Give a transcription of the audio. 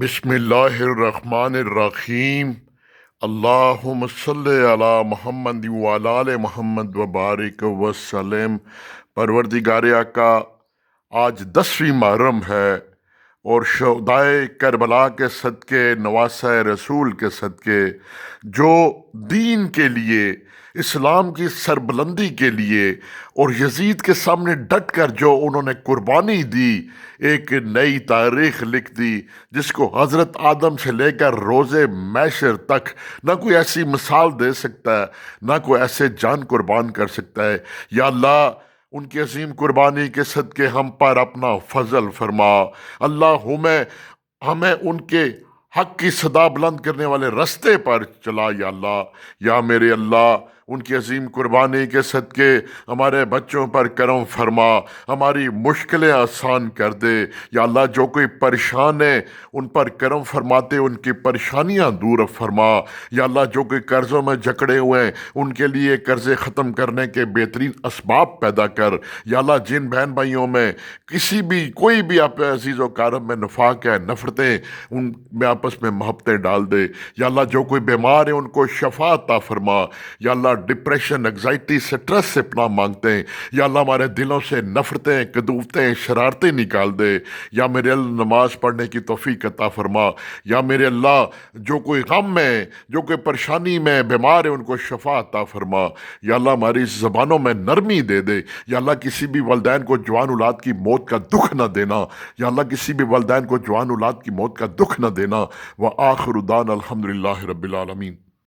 بسم اللہ الرحمن الرحیم۔ اللہم صلی علی محمد وعلی آل محمد وبارک وسلم۔ پروردگار آقا، آج 10ویں محرم ہے اور شہدائے کربلا کے صدقے، نواسۂ رسول کے صدقے، جو دین کے لیے، اسلام کی سربلندی کے لیے اور یزید کے سامنے ڈٹ کر جو انہوں نے قربانی دی، ایک نئی تاریخ لکھ دی جس کو حضرت آدم سے لے کر روز محشر تک نہ کوئی ایسی مثال دے سکتا ہے، نہ کوئی ایسے جان قربان کر سکتا ہے۔ یا اللہ، ان کی عظیم قربانی کے صدقے ہم پر اپنا فضل فرما۔ اللہ ہمیں ان کے حق کی صدا بلند کرنے والے رستے پر چلا۔ یا اللہ، یا میرے اللہ، ان کی عظیم قربانی کے صدقے ہمارے بچوں پر کرم فرما، ہماری مشکلیں آسان کر دے۔ یا اللہ، جو کوئی پریشان ہے ان پر کرم فرماتے ان کی پریشانیاں دور فرما۔ یا اللہ، جو کوئی قرضوں میں جکڑے ہوئے ہیں ان کے لیے قرضے ختم کرنے کے بہترین اسباب پیدا کر۔ یا اللہ، جن بہن بھائیوں میں کوئی بھی آپ عزیز و کارم میں نفاق ہے، نفرتیں، ان میں آپس میں محبتیں ڈال دے۔ یا اللہ، جو کوئی بیمار ہے ان کو شفا عطا فرما۔ یا اللہ، ڈپریشن، انگزائٹی، سٹریس سے پناہ مانگتے ہیں۔ یا اللہ، ہمارے دلوں سے نفرتیں، کدوفتیں، شرارتیں نکال دے۔ یا میرے اللہ، نماز پڑھنے کی توفیق عطا فرما۔ یا میرے اللہ، جو کوئی غم میں، جو کوئی پریشانی میں بیمار ہے ان کو شفا عطا فرما۔ یا اللہ، ہماری زبانوں میں نرمی دے دے۔ یا اللہ، کسی بھی والدین کو جوان اولاد کی موت کا دکھ نہ دینا۔ یا اللہ، کسی بھی والدین کو جوان اولاد کی موت کا دکھ نہ دینا۔ وآخر دعوانا الحمدللہ رب العالمین۔